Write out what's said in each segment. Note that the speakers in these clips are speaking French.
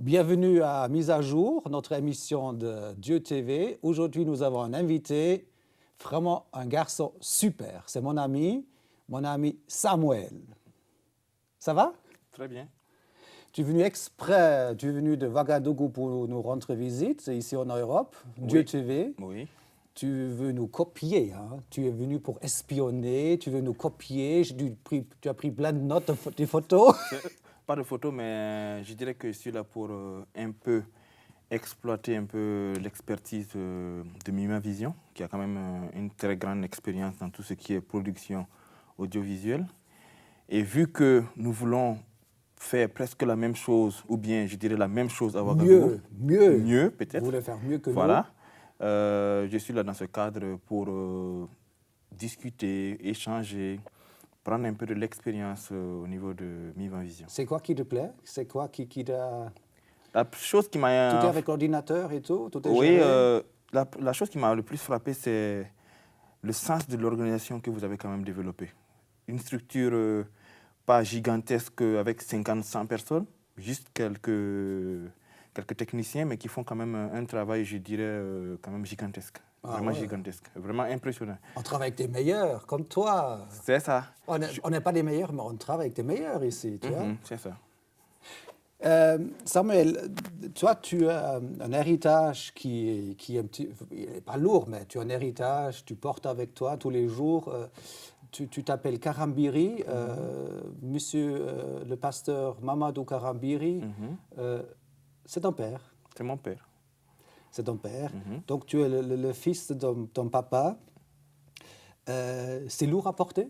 Bienvenue à Mise à jour, notre émission de Dieu TV. Aujourd'hui, nous avons un invité, vraiment un garçon super. C'est mon ami Samuel. Ça va? Très bien. Tu es venu exprès, tu es venu de Ouagadougou pour nous rendre visite, ici en Europe, Dieu Oui. TV. Oui. Tu veux nous copier, hein? Tu es venu pour espionner, tu veux nous copier. Tu as pris plein de notes, des photos. Pas de photo, mais je dirais que je suis là pour un peu exploiter un peu l'expertise de Mima Vision, qui a quand même une très grande expérience dans tout ce qui est production audiovisuelle. Et vu que nous voulons faire presque la même chose, ou bien je dirais la même chose à Ouagadougou, mieux peut-être. Vous voulez faire mieux que voilà. Je suis là dans ce cadre pour discuter, échanger, prendre un peu de l'expérience au niveau de Mima Vision. C'est quoi qui te plaît? C'est quoi qui t'a... La chose qui m'a... Tout est avec l'ordinateur et tout? Tout est Oui, géré? la chose qui m'a le plus frappé, c'est le sens de l'organisation que vous avez quand même développé. Une structure pas gigantesque avec 50-100 personnes, juste quelques techniciens, mais qui font quand même un travail, je dirais, quand même gigantesque. Vraiment gigantesque, vraiment impressionnant. On travaille avec des meilleurs, comme toi. C'est ça. On n'est pas des meilleurs, mais on travaille avec des meilleurs ici, tu vois. C'est ça. Samuel, toi, tu as un héritage qui est un petit... Il n'est pas lourd, mais tu as un héritage, tu portes avec toi tous les jours. Tu t'appelles Karambiri, monsieur le pasteur Mamadou Karambiri. C'est ton père. C'est mon père. C'est ton père. Donc, tu es le fils de ton papa. C'est lourd à porter?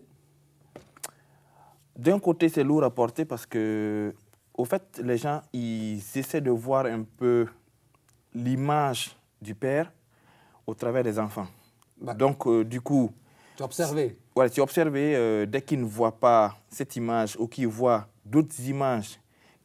D'un côté, c'est lourd à porter parce que, au fait, les gens, ils essaient de voir un peu l'image du père au travers des enfants. Bah, donc, du coup... Tu as observé? Voilà, tu as observé, dès qu'ils ne voient pas cette image ou qu'ils voient d'autres images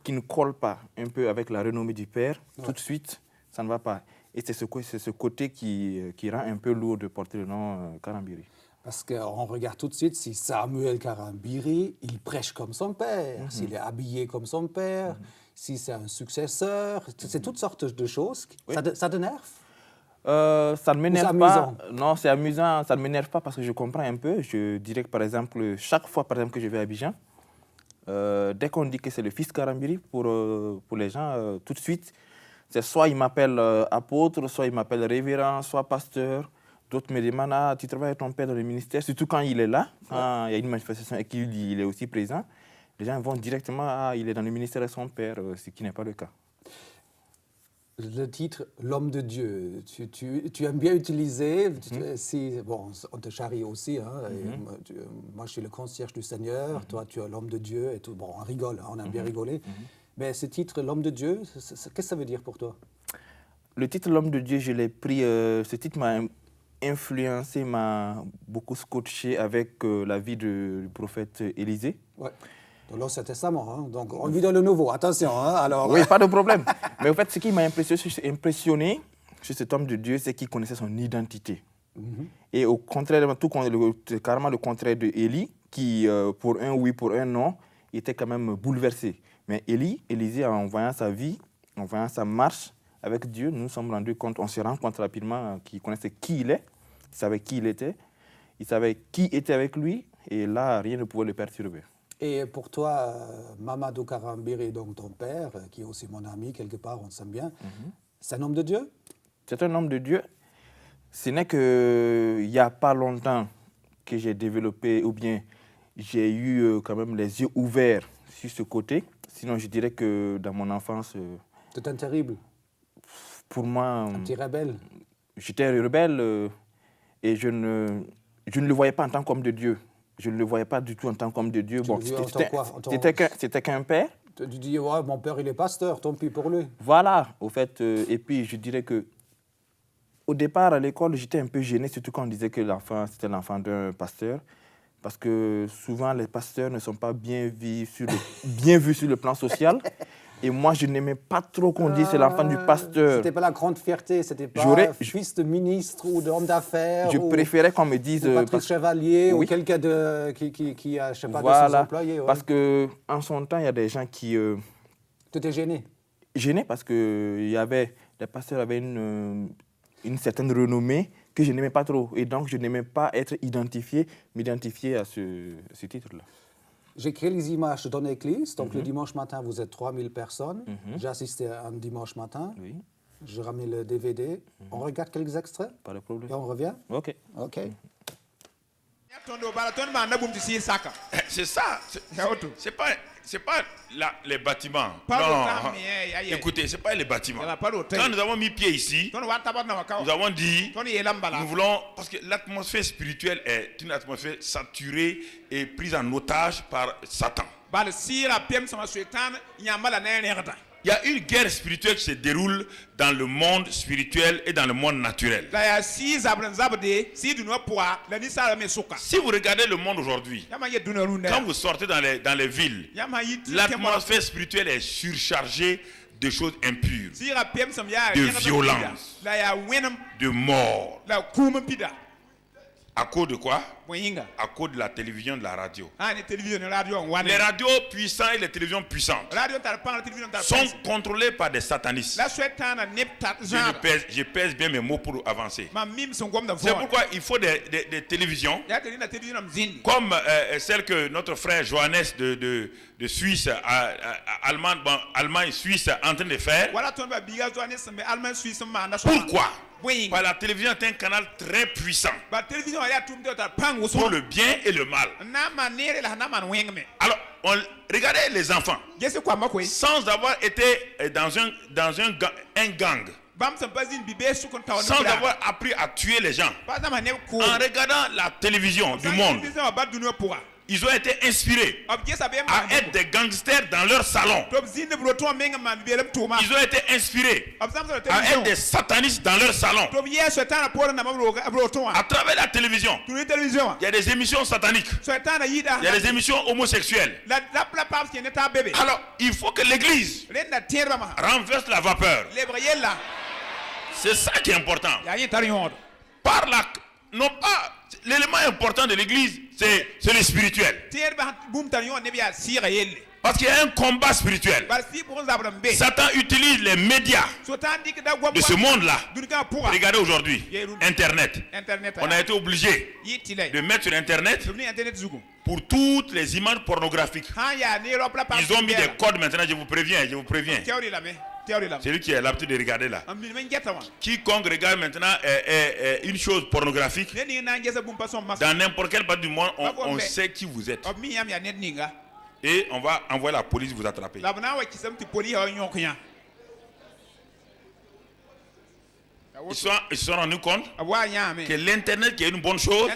qui ne collent pas un peu avec la renommée du père, tout de suite, ça ne va pas. Et c'est ce côté qui rend un peu lourd de porter le nom Karambiri. Parce qu'on regarde tout de suite si Samuel Karambiri, il prêche comme son père, s'il est habillé comme son père, si c'est un successeur, c'est toutes sortes de choses. Oui. Ça t'énerve? Ça ne m'énerve c'est pas. amusant? Non, c'est amusant. Ça ne m'énerve pas parce que je comprends un peu. Je dirais que, par exemple, chaque fois par exemple, que je vais à Abidjan, dès qu'on dit que c'est le fils Karambiri, pour les gens, tout de suite, c'est soit ils m'appellent apôtre, soit ils m'appellent révérend, soit pasteur. D'autres me demandent, ah, tu travailles avec ton père dans le ministère, surtout quand il est là, quand il y a une manifestation et qu'il est aussi présent. Les gens vont directement, ah, il est dans le ministère de son père, ce qui n'est pas le cas. Le titre « L'homme de Dieu », tu aimes bien utiliser, bon, on te charrie aussi, hein, moi je suis le concierge du Seigneur, toi tu es l'homme de Dieu, et tout. Bon, on rigole, hein, on a bien rigolé, mais ce titre « L'homme de Dieu », qu'est-ce que ça veut dire pour toi? Le titre « L'homme de Dieu », je l'ai pris, ce titre m'a influencé, m'a beaucoup scotché avec la vie du prophète Élisée. Ouais. Dans l'Ancien Testament, hein. Donc on vit dans le Nouveau, attention. Hein, alors... Oui, pas de problème. Mais en fait, ce qui m'a impressionné chez cet homme de Dieu, c'est qu'il connaissait son identité. Et au contraire, carrément le contraire de Élie, qui, pour un oui, pour un non, était quand même bouleversé. Mais Élisée, en voyant sa vie, en voyant sa marche avec Dieu, nous nous sommes rendus compte, on se rend compte rapidement qu'il connaissait qui il est, il savait qui il était, il savait qui était avec lui, et là, rien ne pouvait le perturber. Et pour toi, Mamadou Karambiri, donc ton père, qui est aussi mon ami, quelque part, on s'aime bien, c'est un homme de Dieu? C'est un homme de Dieu. Ce n'est qu'il n'y a pas longtemps que j'ai développé, ou bien j'ai eu quand même les yeux ouverts sur ce côté. Sinon, je dirais que dans mon enfance... C'était terrible. Pour moi... Un petit rebelle. J'étais rebelle et je ne le voyais pas en tant qu'homme de Dieu. Je ne le voyais pas du tout en tant qu'homme de Dieu. Bon, c'était qu'un père. Tu dis, ouais, mon père, il est pasteur, tant pis pour lui. Voilà, au fait. Et puis, je dirais que au départ, à l'école, j'étais un peu gêné, surtout quand on disait que l'enfant, c'était l'enfant d'un pasteur. Parce que souvent, les pasteurs ne sont pas bien vus sur le plan social. Et moi, je n'aimais pas trop qu'on dise c'est l'enfant du pasteur. C'était pas la grande fierté, c'était pas fils de ministre ou d'homme d'affaires. Je préférais qu'on me dise... Ou Patrice Chevalier, ou quelqu'un qui a, je sais pas, voilà, de ses employés. Ouais. Parce qu'en son temps, il y a des gens qui... Tu étais gêné? gêné parce que les pasteurs avaient une certaine renommée que je n'aimais pas trop. Et donc, je n'aimais pas m'identifier à ce titre-là. J'ai créé les images dans l'église. Donc, le dimanche matin, vous êtes 3000 personnes. J'ai assisté à un dimanche matin. Oui. Je ramène le DVD. On regarde quelques extraits. Pas de problème. Et on revient. OK. OK. C'est ça. C'est pas les bâtiments. Pas Non. le temps, mais, Écoutez, c'est pas les bâtiments. Il y a pas d'hôtel. Quand nous avons mis pied ici, nous avons dit, nous voulons, parce que l'atmosphère spirituelle est une atmosphère saturée et prise en otage par Satan. Il y a une guerre spirituelle qui se déroule dans le monde spirituel et dans le monde naturel. Si vous regardez le monde aujourd'hui, quand vous sortez dans les villes, l'atmosphère spirituelle est surchargée de choses impures, de violence, de mort. À cause de quoi? À cause de la télévision, de la radio. Les radios puissantes et les télévisions puissantes sont contrôlées par des satanistes. Je pèse bien mes mots pour avancer. C'est pourquoi il faut des télévisions comme celle que notre frère Johannes de Suisse, Allemagne, Suisse en train de faire. Pourquoi? Parce que la télévision est un canal très puissant pour le bien et le mal. Alors, regardez les enfants, sans avoir été dans un gang, sans avoir appris à tuer les gens, en regardant la télévision du monde, ils ont été inspirés à être des gangsters dans leur salon. Ils ont été inspirés à être des satanistes dans leur salon. À travers la télévision, il y a des émissions sataniques. Il y a des émissions homosexuelles. Alors, il faut que l'Église renverse la vapeur. C'est ça qui est important. Non pas, l'élément important de l'église, c'est le spirituel. Parce qu'il y a un combat spirituel. Satan utilise les médias de ce monde-là. Regardez aujourd'hui, Internet. On a été obligé de mettre sur Internet pour toutes les images pornographiques. Ils ont mis des codes maintenant, je vous préviens. C'est lui qui a l'habitude de regarder là. Quiconque regarde maintenant une chose pornographique, dans n'importe quel part du monde, on sait qui vous êtes. Et on va envoyer la police vous attraper. Ils se sont rendus compte que l'Internet qui est une bonne chose,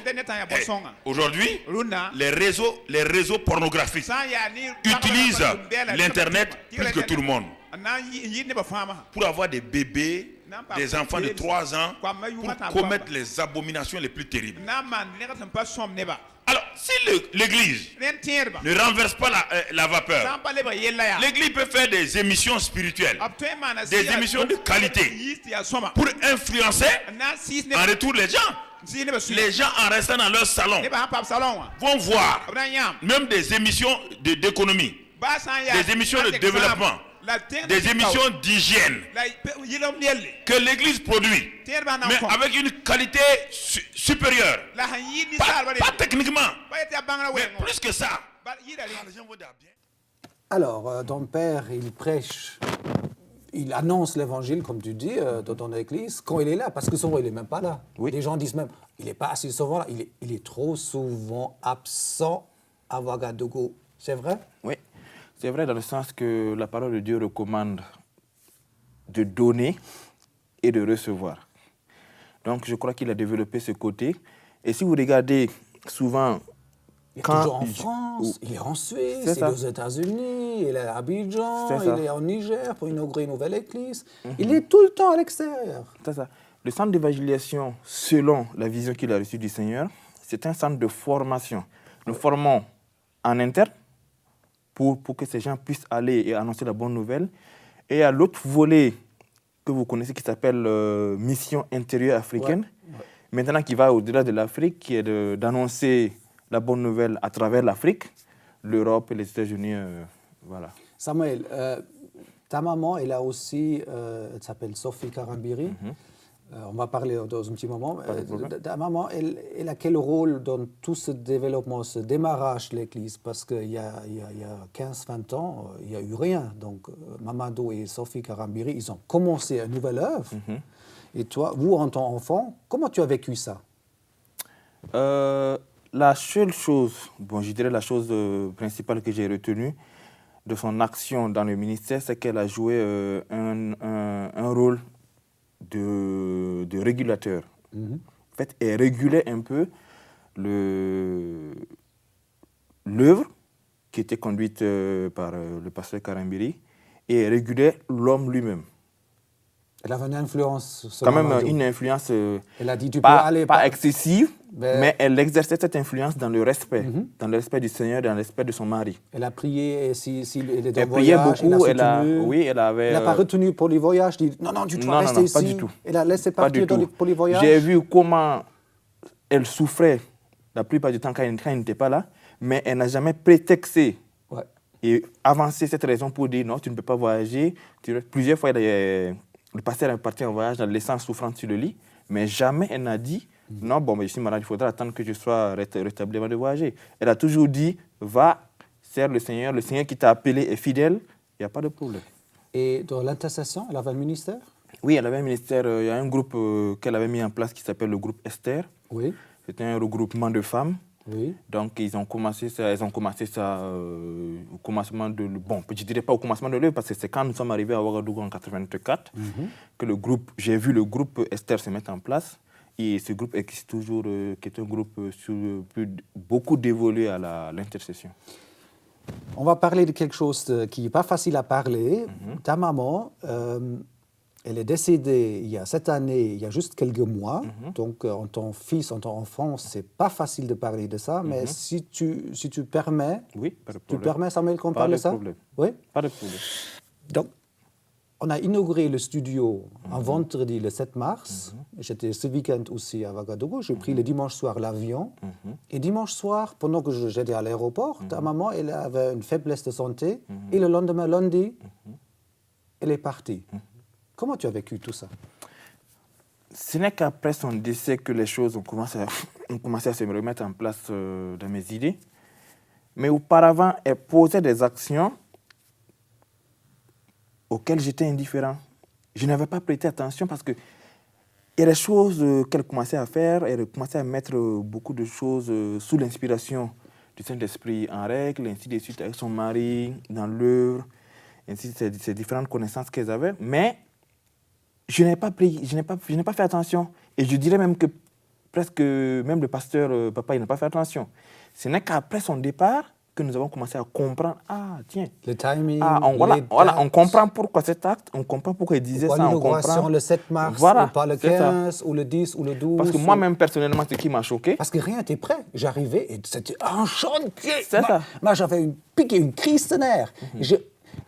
aujourd'hui, les réseaux pornographiques utilisent l'Internet plus que tout le monde. Pour avoir des bébés, des enfants de 3 ans, pour commettre les abominations les plus terribles. Alors, si l'Église ne renverse pas la vapeur, l'Église peut faire des émissions spirituelles, des émissions de qualité, pour influencer en retour les gens. Les gens, en restant dans leur salon, vont voir même des émissions d'économie, des émissions de développement, des émissions d'hygiène que l'Église produit, mais avec une qualité supérieure. Pas techniquement, mais plus que ça. Alors, ton père, il prêche, il annonce l'évangile, comme tu dis, dans ton église, quand il est là, parce que souvent, il n'est même pas là. Oui. Les gens disent même, il n'est pas assez souvent là, il est trop souvent absent à Ouagadougou. C'est vrai? Oui. C'est vrai dans le sens que la parole de Dieu recommande de donner et de recevoir. Donc je crois qu'il a développé ce côté. Et si vous regardez souvent... Il est toujours en France, il est en Suisse, il est aux États-Unis, il est à Abidjan, il est en Niger pour inaugurer une nouvelle église. Il est tout le temps à l'extérieur. C'est ça. Le centre d'évangélisation, selon la vision qu'il a reçue du Seigneur, c'est un centre de formation. Nous formons en interne, pour que ces gens puissent aller et annoncer la bonne nouvelle. Et il y a l'autre volet que vous connaissez qui s'appelle Mission intérieure africaine, maintenant qui va au-delà de l'Afrique, qui est d'annoncer la bonne nouvelle à travers l'Afrique, l'Europe et les États-Unis. Voilà. Samuel, Ta maman, elle a aussi, elle s'appelle Sophie Karambiri. On va parler dans un petit moment. Ta maman, elle a quel rôle dans tout ce développement, ce démarrage de l'Église? Parce qu'il y a 15-20 ans, il n'y a eu rien. Donc, Mamadou et Sophie Karambiri, ils ont commencé une nouvelle œuvre. Et toi, vous, en tant qu'enfant, comment tu as vécu ça? La seule chose, bon, je dirais la chose principale que j'ai retenue de son action dans le ministère, c'est qu'elle a joué un rôle de régulateur. En fait, elle régulait un peu l'œuvre qui était conduite par le pasteur Karambiri et elle régulait l'homme lui-même. Elle avait une influence sur quand même Mamadou. Une influence elle a dit, tu pas, peux aller, pas excessive, mais elle exerçait cette influence dans le respect, dans le respect du Seigneur, dans le respect de son mari. Elle a prié, et si elle est en Elle priait voyage, beaucoup, elle avait... Elle n'a pas retenu pour les voyages, dit non, tu dois rester ici. Pas du tout. Elle a laissé partir pour les voyages. J'ai vu comment elle souffrait la plupart du temps quand elle n'était pas là, mais elle n'a jamais prétexté et avancé cette raison pour dire non, tu ne peux pas voyager. Plusieurs fois, le pasteur est parti en voyage en laissant souffrante sur le lit, mais jamais elle n'a dit non, bon, mais je suis malade, il faudra attendre que je sois rétabli avant de voyager. Elle a toujours dit va, sers le Seigneur qui t'a appelé est fidèle, il n'y a pas de problème. Et dans l'intercession, elle avait un ministère? Oui, elle avait un ministère. Il y a un groupe qu'elle avait mis en place qui s'appelle le groupe Esther. Oui. C'était un regroupement de femmes. Oui. Donc, ils ont commencé ça au commencement de... Bon, je ne dirais pas au commencement de l'œuvre, parce que c'est quand nous sommes arrivés à Ouagadougou en 1984 que j'ai vu le groupe Esther se mettre en place. Et ce groupe existe toujours, qui est un groupe beaucoup dévolu à l'intercession. On va parler de quelque chose qui n'est pas facile à parler. Ta maman, elle est décédée il y a cette année, il y a juste quelques mois. Donc, en tant fils, en tant enfant, ce n'est pas facile de parler de ça. Mais si tu permets, oui, pas de problème. Tu permets, Samuel, qu'on parle de ça? Oui, pas de problème. Donc, on a inauguré le studio un vendredi le 7 mars. J'étais ce week-end aussi à Ouagadougou. J'ai pris le dimanche soir l'avion. Et dimanche soir, pendant que j'étais à l'aéroport, ta maman, elle avait une faiblesse de santé. Et le lendemain, lundi, elle est partie. Comment tu as vécu tout ça? Ce n'est qu'après son décès que les choses ont commencé à se remettre en place dans mes idées. Mais auparavant, elle posait des actions auxquelles j'étais indifférent. Je n'avais pas prêté attention parce que il y a des choses qu'elle commençait à faire, elle commençait à mettre beaucoup de choses sous l'inspiration du Saint-Esprit en règle, ainsi de suite avec son mari, dans l'œuvre, ainsi de ces différentes connaissances qu'elle avait. Mais je n'ai pas fait attention. Et je dirais même que presque même le pasteur, papa, il n'a pas fait attention. Ce n'est qu'après son départ que nous avons commencé à comprendre, tiens, le timing, on comprend pourquoi cet acte, on comprend pourquoi il disait ça, on comprend. Le 7 mars, voilà, ou pas le 15, ou le 10, ou le 12. Parce que moi-même, personnellement, ce qui m'a choqué... Parce que rien n'était prêt. J'arrivais et c'était un chantier. C'est ça. Moi, j'avais piqué une crise de nerfs. Je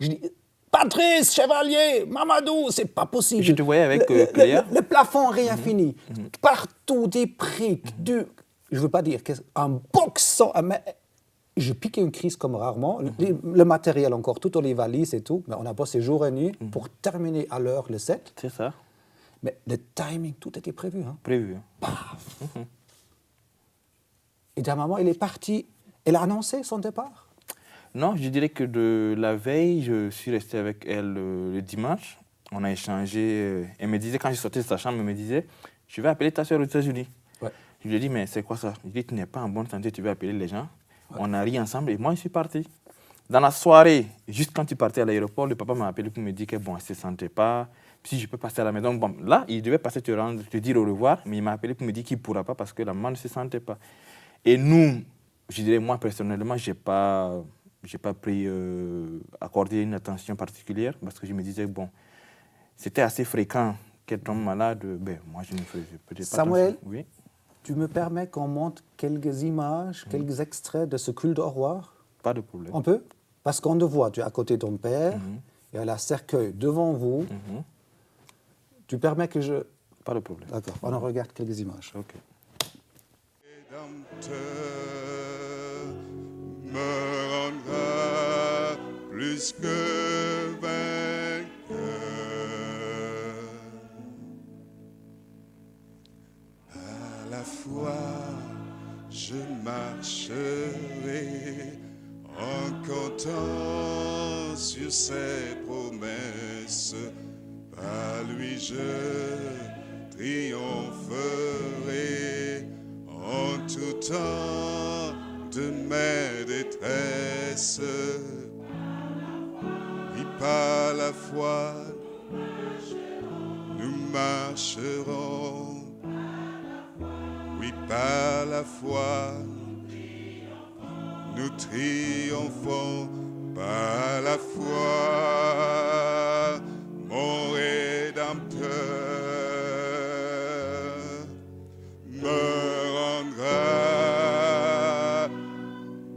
dis, Patrice, Chevalier, Mamadou, c'est pas possible. Je te voyais avec Cléa. Le plafond, rien fini. Partout, des briques, je ne veux pas dire, un boxon. Je piquais une crise comme rarement. Le matériel encore, tout dans les valises et tout. Mais on a bossé jour et nuit pour terminer à l'heure le 7. C'est ça. Mais le timing, tout était prévu. Prévu. Paf. Et ta maman, elle est partie. Elle a annoncé son départ? Non, je dirais que de la veille, je suis resté avec elle le dimanche. On a échangé. Elle me disait, quand je sortais de sa chambre, elle me disait, je vais appeler ta soeur aux États-Unis. Ouais. Je lui ai dit, mais c'est quoi ça? Je lui ai dit, tu n'es pas en bonne santé, tu veux appeler les gens. Ouais. On a ri ensemble et moi, je suis parti. Dans la soirée, juste quand tu partais à l'aéroport, le papa m'a appelé pour me dire que bon, elle ne se sentait pas. Si je peux passer à la maison, bon, là, il devait passer te dire au revoir, mais il m'a appelé pour me dire qu'il ne pourra pas parce que la maman ne se sentait pas. Et nous, je dirais, moi, personnellement, je n'ai pas accordé une attention particulière parce que je me disais, bon, c'était assez fréquent qu'elle tombe malade. Ben, moi, je ne faisais peut-être pas Samuel, attention. Oui. Tu me permets qu'on montre quelques images, quelques extraits de ce culte au revoir? Pas de problème. On peut? Parce qu'on te voit, tu es à côté de ton père, il y a la cercueil devant vous. Tu permets que je... Pas de problème. D'accord, on en regarde quelques images. Ok. Me rendra plus que vainqueur. foi, je marcherai en comptant sur ses promesses. Par lui je triompherai en tout temps de mes détresses. Et par la foi, nous marcherons. Oui, par la foi, nous triomphons. Par la foi, mon Rédempteur me rendra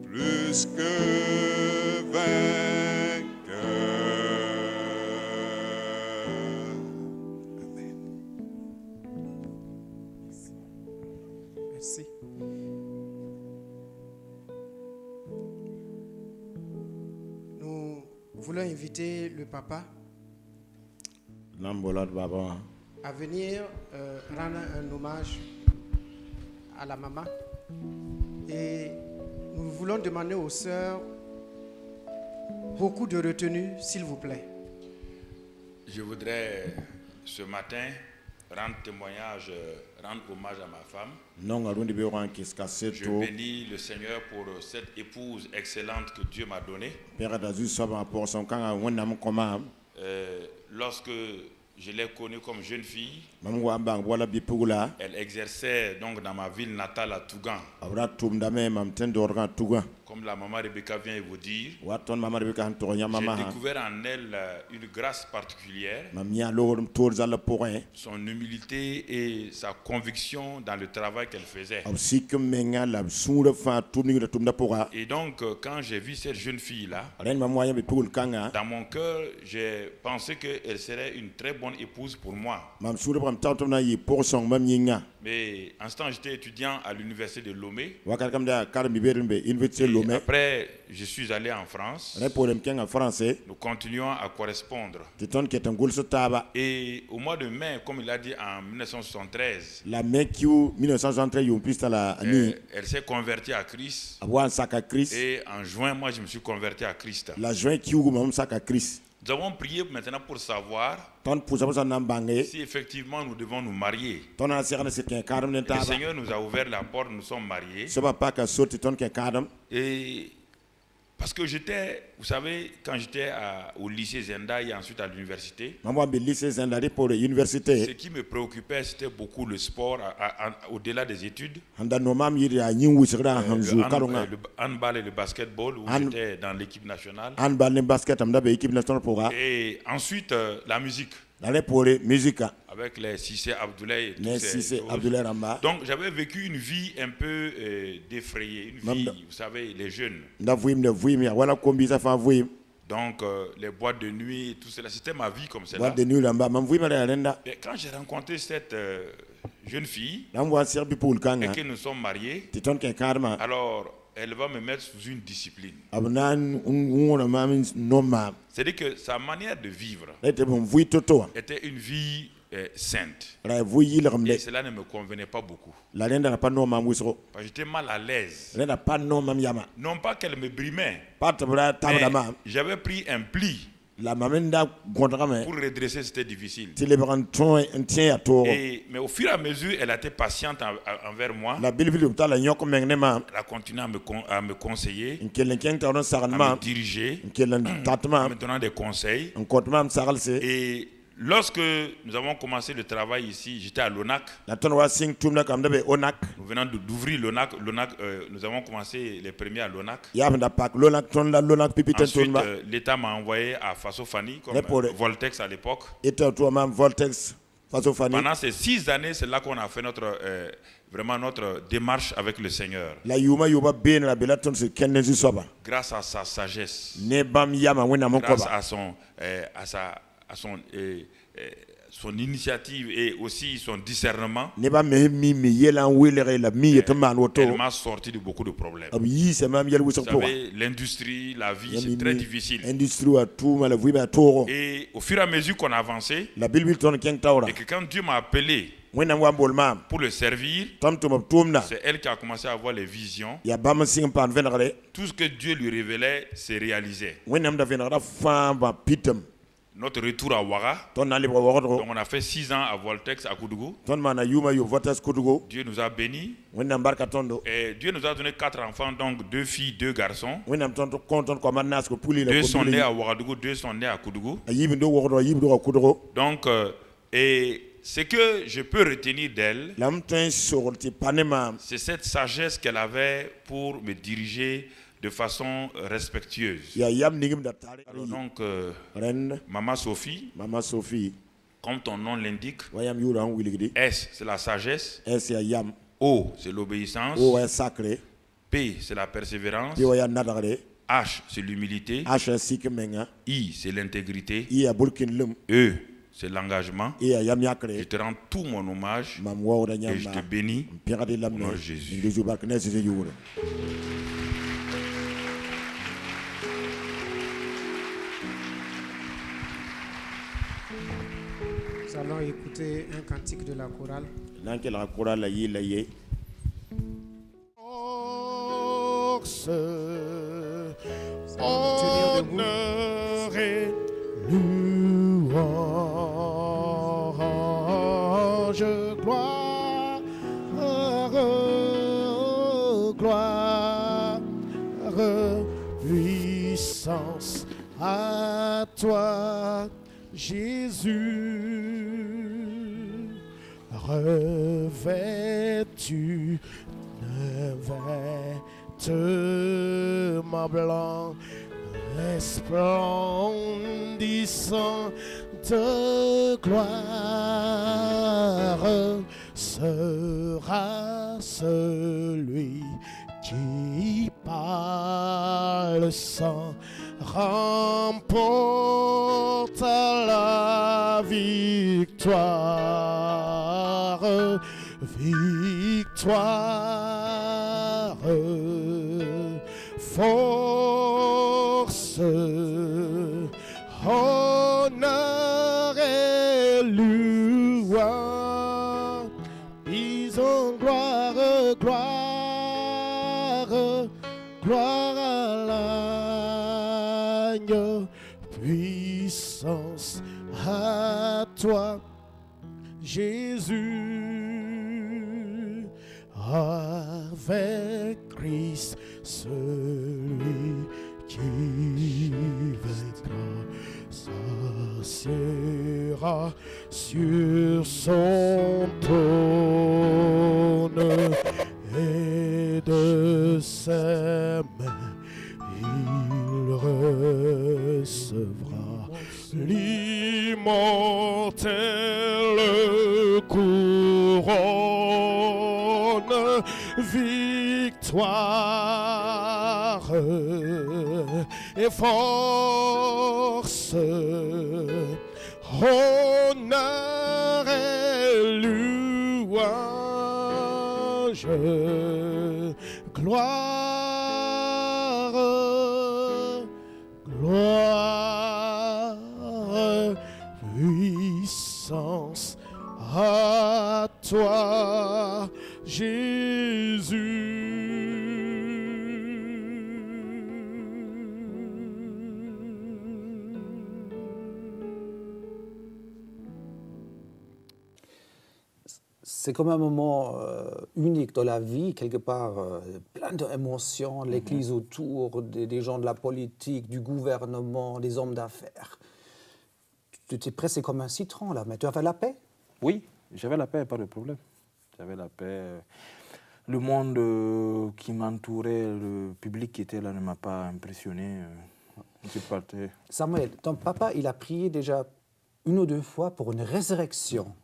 plus que vainqueur. Amen. Merci. Nous voulons inviter le papa à venir rendre un hommage à la maman. Et nous voulons demander aux sœurs beaucoup de retenue, s'il vous plaît. Je voudrais ce matin rendre témoignage, rendre hommage à ma femme. Je bénis le Seigneur pour cette épouse excellente que Dieu m'a donnée. Lorsque je l'ai connue comme jeune fille, elle exerçait donc dans ma ville natale à Tougan. Comme la maman Rebecca vient de vous dire, j'ai découvert en elle une grâce particulière, son humilité et sa conviction dans le travail qu'elle faisait. Et donc, quand j'ai vu cette jeune fille-là, dans mon cœur, j'ai pensé qu'elle serait une très bonne épouse pour moi. Mais en ce temps, j'étais étudiant à l'université de Lomé. Et après, je suis allé en France. Nous continuons à correspondre. Et au mois de mai, comme il a dit en 1973, elle s'est convertie à Christ. Et en juin, moi, je me suis converti à Christ. Nous avons prié maintenant pour savoir si effectivement nous devons nous marier. Le Seigneur nous a ouvert la porte, nous sommes mariés. Et parce que j'étais, vous savez, quand j'étais au lycée Zenda et ensuite à l'université, ce qui me préoccupait, c'était beaucoup le sport au-delà des études. Le handball et le basketball, où j'étais dans l'équipe nationale. Et ensuite, la musique. Avec les Sissé Abdoulaye et tous ces choses. Donc j'avais vécu une vie un peu défrayée, une vie, vous savez, les jeunes. Donc les boîtes de nuit, tout cela, c'était ma vie comme cela. Et quand j'ai rencontré cette jeune fille et que nous sommes mariés, alors elle va me mettre sous une discipline. C'est-à-dire que sa manière de vivre était une vie sainte. Et cela ne me convenait pas beaucoup. Parce que j'étais mal à l'aise. Non pas qu'elle me brimait, mais j'avais pris un pli. Pour redresser, c'était difficile. Mais au fur et à mesure, elle a été patiente envers moi. Elle a continué à me conseiller, à me diriger, à me donner des conseils. Et lorsque nous avons commencé le travail ici, j'étais à l'ONAC. Nous venons d'ouvrir l'ONAC. Nous avons commencé les premiers à l'ONAC. Ensuite, l'État m'a envoyé à Fasofani, comme Voltex à l'époque. Pendant ces 6 années, c'est là qu'on a fait vraiment notre démarche avec le Seigneur. Grâce à sa sagesse, grâce à son initiative et aussi son discernement, elle m'a sorti de beaucoup de problèmes. Vous savez, l'industrie, la vie, c'est très difficile. Et au fur et à mesure qu'on a avancé, et que quand Dieu m'a appelé pour le servir. C'est elle qui a commencé à avoir les visions. Tout ce que Dieu lui révélait s'est réalisé. Notre retour à Ouara, donc on a fait 6 ans à Voltex, à Koudougou. Dieu nous a bénis. Et Dieu nous a donné 4 enfants, donc 2 filles, 2 garçons. 2 sont nés à Ouagadougou, 2 sont nés à Koudougou. Donc, et ce que je peux retenir d'elle, c'est cette sagesse qu'elle avait pour me diriger de façon respectueuse. Alors donc, Maman Sophie, comme ton nom l'indique, S, c'est la sagesse. O, c'est l'obéissance. P, c'est la persévérance. H, c'est l'humilité. I, c'est l'intégrité. E, c'est l'engagement. Je te rends tout mon hommage et je te bénis au nom de Jésus. Nous allons écouter un cantique de la chorale. Honneur et louange, gloire, gloire, puissance à toi, Jésus, revêtu d'un vêtement blanc, resplendissant de gloire, sera celui qui par le sang remporte la victoire, victoire, force, honneur et louange, disons gloire, gloire, gloire à l'agneau, puissance à toi, Jésus, avec Christ, celui qui vaincra s'assiera sur son trône, et de ses mains il recevra l'immortelle couronne, victoire et force, honneur et louange, gloire, gloire, puissance à toi, Jésus. C'est comme un moment unique dans la vie, quelque part, plein d'émotions, l'église autour, des gens de la politique, du gouvernement, des hommes d'affaires. Tu étais pressé comme un citron, là, mais tu avais la paix? Oui, j'avais la paix, pas de problème. J'avais la paix. Le monde qui m'entourait, le public qui était là ne m'a pas impressionné. Je partais. Samuel, ton papa, il a prié déjà 1 ou 2 fois pour une résurrection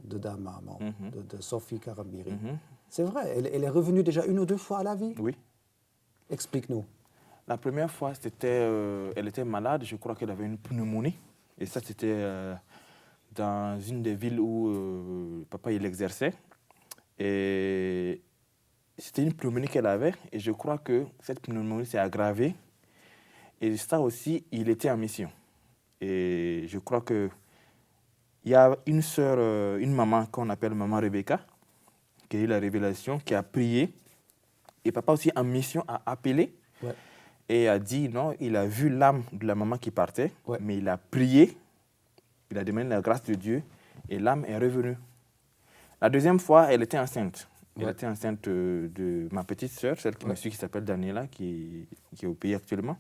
de ta maman, de Sophie Karambiri. C'est vrai, elle est revenue déjà 1 ou 2 fois à la vie? Oui. Explique-nous. La première fois, elle était malade, je crois qu'elle avait une pneumonie. Et ça, c'était dans une des villes où papa il exerçait. Et c'était une pneumonie qu'elle avait. Et je crois que cette pneumonie s'est aggravée. Et ça aussi, il était en mission. Et je crois que il y a une sœur, une maman qu'on appelle maman Rebecca, qui a eu la révélation, qui a prié. Et papa aussi en mission a appelé et a dit non, il a vu l'âme de la maman qui partait, mais il a prié, il a demandé la grâce de Dieu et l'âme est revenue. La deuxième fois, elle était enceinte. Elle était enceinte de ma petite sœur, celle qui me suit, qui s'appelle Daniela, qui est au pays actuellement.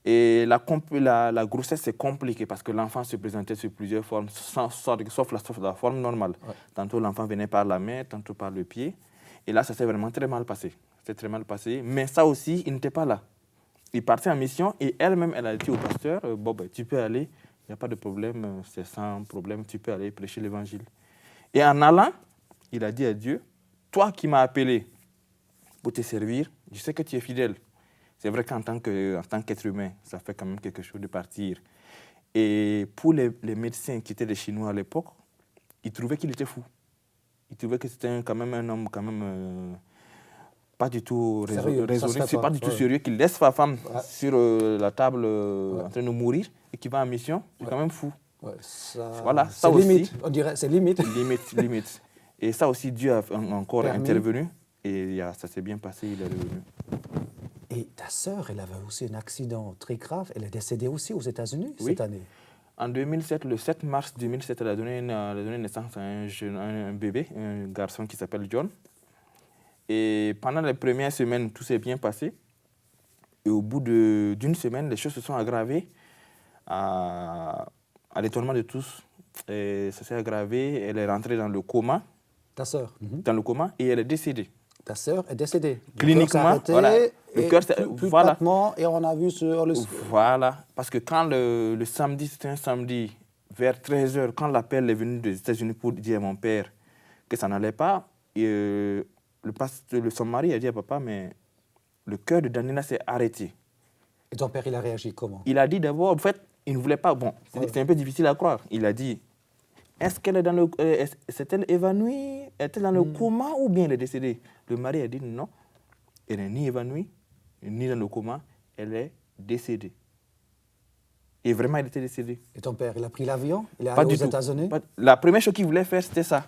Et la grossesse, c'est compliqué parce que l'enfant se présentait sous plusieurs formes, sauf la forme normale. Tantôt, l'enfant venait par la main, tantôt par le pied. Et là, ça s'est vraiment très mal passé. C'était très mal passé. Mais ça aussi, il n'était pas là. Il partait en mission et elle-même, elle a dit au pasteur, Bob, tu peux aller, il n'y a pas de problème, c'est sans problème, tu peux aller prêcher l'évangile. Et en allant, il a dit à Dieu, toi qui m'as appelé pour te servir, je sais que tu es fidèle. C'est vrai qu'en tant qu'être humain, ça fait quand même quelque chose de partir. Et pour les médecins qui étaient des Chinois à l'époque, ils trouvaient qu'il était fou. Ils trouvaient que c'était quand même un homme pas du tout raisonné, c'est pas du tout sérieux, qu'il laisse sa femme sur la table en train de mourir et qui va en mission. C'est quand même fou. Voilà, ça aussi, limite, on dirait, c'est limite. Limite. Et ça aussi, Dieu a encore intervenu et ça s'est bien passé, il est revenu. Et ta sœur, elle avait aussi un accident très grave. Elle est décédée aussi aux États-Unis cette année. En 2007, le 7 mars 2007, elle a donné naissance à un bébé, un garçon qui s'appelle John. Et pendant les premières semaines, tout s'est bien passé. Et au bout d'une semaine, les choses se sont aggravées à l'étonnement de tous. Et ça s'est aggravé, elle est rentrée dans le coma. Ta sœur Dans le coma et elle est décédée. Ta sœur est décédée. Cliniquement, voilà. Le cœur plus de battement et on a vu sur le... Voilà, parce que quand le samedi, c'était un samedi, vers 13h, quand l'appel est venu des États-Unis pour dire à mon père que ça n'allait pas, et, son mari a dit à papa, mais le cœur de Daniela s'est arrêté. Et ton père, il a réagi comment? Il a dit d'abord, en fait, il ne voulait pas, bon, c'est un peu difficile à croire. Il a dit, est-ce qu'elle est dans le... s'est-elle évanouie? Est-elle dans le coma ou bien elle est décédée? Le mari a dit non, elle n'est ni évanouie, ni dans le coma, elle est décédée. Et vraiment, elle était décédée. Et ton père, il a pris l'avion? Il est allé aux États-Unis? La première chose qu'il voulait faire, c'était ça.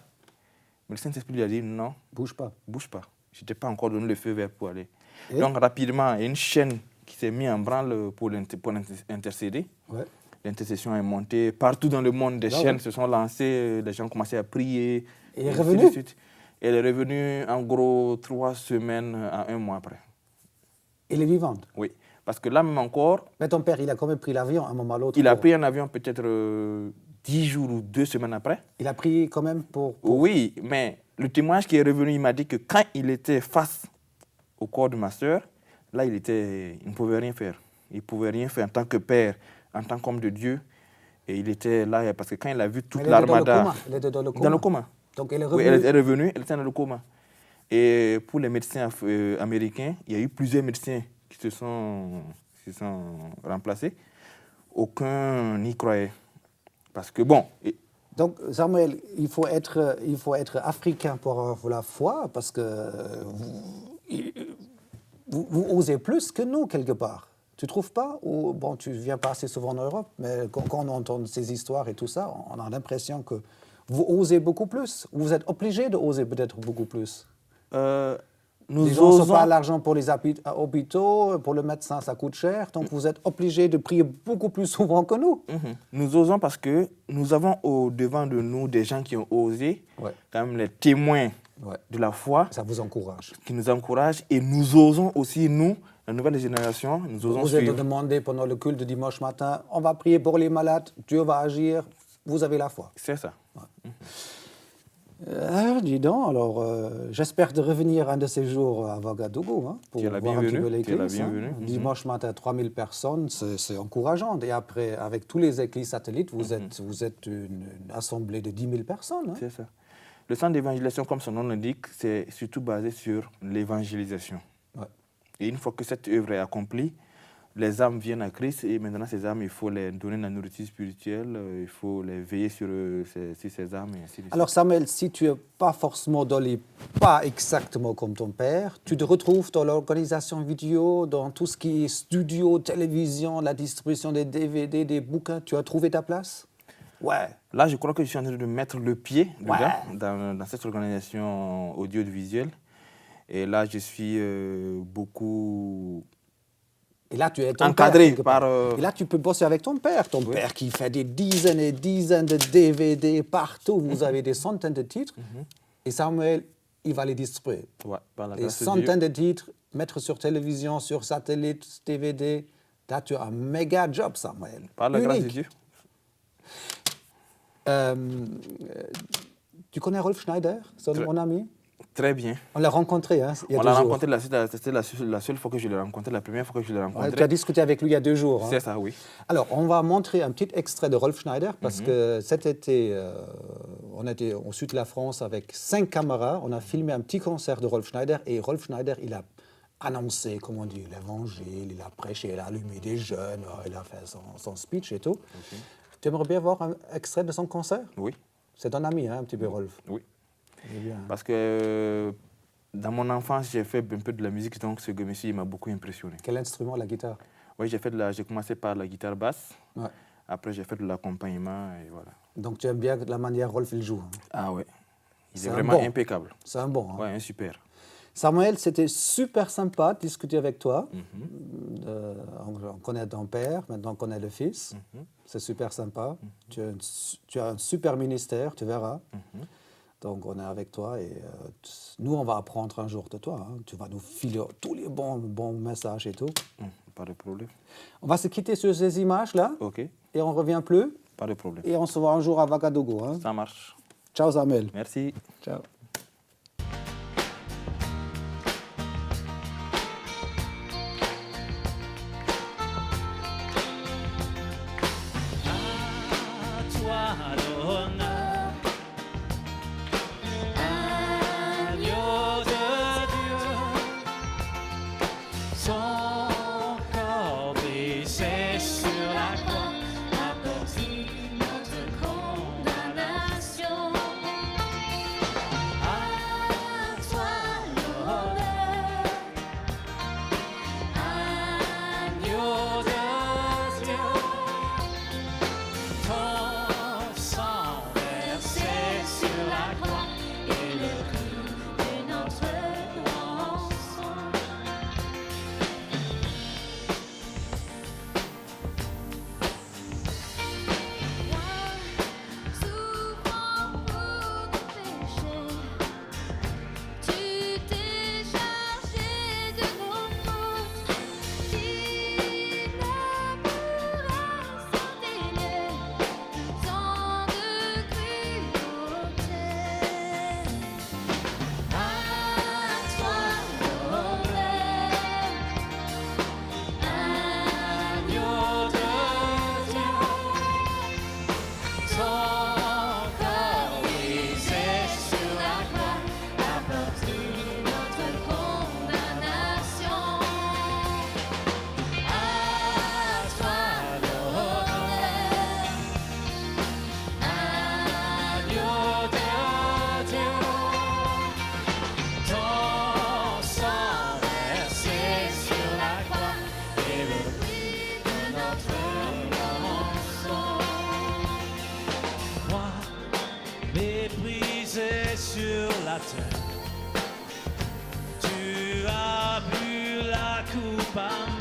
Mais le Saint-Esprit lui a dit non. Bouge pas. Bouge pas. Je n'étais pas encore donné le feu vert pour aller. Donc rapidement, il y a une chaîne qui s'est mise en branle pour intercéder. L'intercession est montée. Partout dans le monde, des chaînes se sont lancées. Les gens ont commencé à prier. Et elle est revenue? Elle est revenue en gros 3 semaines à 1 mois après. Elle est vivante? Oui. Parce que là même encore... Mais ton père, il a quand même pris l'avion à un moment ou l'autre? Il a pris un avion peut-être 10 jours ou 2 semaines après. Il a pris quand même pour... Oui, mais le témoignage qui est revenu, il m'a dit que quand il était face au corps de ma sœur, là, il ne pouvait rien faire. Il ne pouvait rien faire en tant que père, en tant qu'homme de Dieu. Et il était là parce que quand il a vu toute l'armada... Elle était dans le coma? Dans le coma. Donc elle est revenue? Oui, elle est revenue, elle était dans le coma. Et pour les médecins américains, il y a eu plusieurs médecins qui se sont remplacés. Aucun n'y croyait. Parce que bon... Donc Samuel, il faut être africain pour avoir la foi, parce que vous osez plus que nous quelque part. Tu ne trouves pas? Ou, bon, tu ne viens pas assez souvent en Europe, mais quand on entend ces histoires et tout ça, on a l'impression que vous osez beaucoup plus. Vous êtes obligé de oser peut-être beaucoup plus. Les gens n'ont pas l'argent pour les hôpitaux, pour le médecin, ça coûte cher. Donc vous êtes obligé de prier beaucoup plus souvent que nous. Nous osons parce que nous avons au-devant de nous des gens qui ont osé, quand même les témoins de la foi. Ça vous encourage. Qui nous encouragent. Et nous osons aussi, nous, la nouvelle génération, nous osons suivre. Vous êtes demandé pendant le culte de dimanche matin, on va prier pour les malades, Dieu va agir, vous avez la foi. C'est ça. Dis donc, alors j'espère de revenir un de ces jours à Ouagadougou pour voir un petit peu l'église. Dimanche matin, 3000 personnes, c'est encourageant. Et après, avec tous les églises satellites, vous êtes une assemblée de 10 000 personnes. C'est ça. Le centre d'évangélisation, comme son nom l'indique, c'est surtout basé sur l'évangélisation. Et une fois que cette œuvre est accomplie, les âmes viennent à Christ et maintenant ces âmes, il faut les donner la nourriture spirituelle, il faut les veiller sur ces âmes et ainsi de suite. Alors Samuel, si tu n'es pas forcément pas exactement comme ton père, tu te retrouves dans l'organisation vidéo, dans tout ce qui est studio, télévision, la distribution des DVD, des bouquins, tu as trouvé ta place? Ouais. Là, je crois que je suis en train de mettre le pied dedans, Ouais. dans cette organisation audiovisuelle. Et là, je suis beaucoup Et là, tu es ton encadré père, par... Et là, tu peux bosser avec ton père. Ton père qui fait des dizaines et dizaines de DVD partout. Vous avez des centaines de titres. Et Samuel, il va les distribuer. Ouais, par la Des grâce de centaines Dieu. de titres, mettre sur télévision, sur satellite, DVD. Là, tu as un méga job, Samuel. Par la grâce de Unique. Dieu. Tu connais Rolf Schneider, c'est mon ami? Très bien. On l'a rencontré il y a On 2 l'a jours. rencontré, c'était la seule fois que je l'ai rencontré, la première fois que je l'ai Ouais, rencontré. tu as discuté avec lui il y a 2 jours. C'est ça, oui. Alors, on va montrer un petit extrait de Rolf Schneider parce que cet été, on était au sud de la France avec 5 camarades. On a filmé un petit concert de Rolf Schneider et Rolf Schneider, il a annoncé, comment on dit, l'évangile, il a prêché, il a allumé des jeunes, il a fait son speech et tout. Tu aimerais bien voir un extrait de son concert? Oui, C'est ton ami, un petit peu, Rolf. oui. Il est bien. Parce que dans mon enfance, j'ai fait un peu de la musique, donc ce monsieur il m'a beaucoup impressionné. Quel instrument? La guitare? Oui, j'ai commencé par la guitare basse. Ouais. Après, j'ai fait de l'accompagnement et voilà. Donc, tu aimes bien la manière Rolf il joue. Ah ouais. Il C'est est un vraiment bon. impeccable. C'est un bon. Ouais, un super. Samuel, c'était super sympa de discuter avec toi. On connaît ton père, maintenant on connaît le fils. C'est super sympa. Tu as un super ministère, tu verras. Donc on est avec toi et nous, on va apprendre un jour de toi. Tu vas nous filer tous les bons messages et tout. Pas de problème. On va se quitter sur ces images-là Ok, et on ne revient plus. pas de problème. Et on se voit un jour à Ouagadougou. Ça marche. Ciao Samuel. Merci. Ciao. Toi l'honneur, agneau de Dieu, son corps brisé sur la croix a porté notre condamnation. À toi l'honneur, agneau de Dieu. Ton sang versé sur la croix et le prix de notre rançon. Souffrant pour nos péchés, tu t'es chargé de nos fautes, qui ne pourra s'en délier. Tant de cruauté. À toi l'honneur, agneau de Dieu. Ton corps brisé sur la croix a porté notre condamnation. À toi l'honneur, agneau de Dieu. Ton sang versé sur la croix et le prix de notre rançon. Moi, méprisé sur la terre, tu as bu la coupe amère.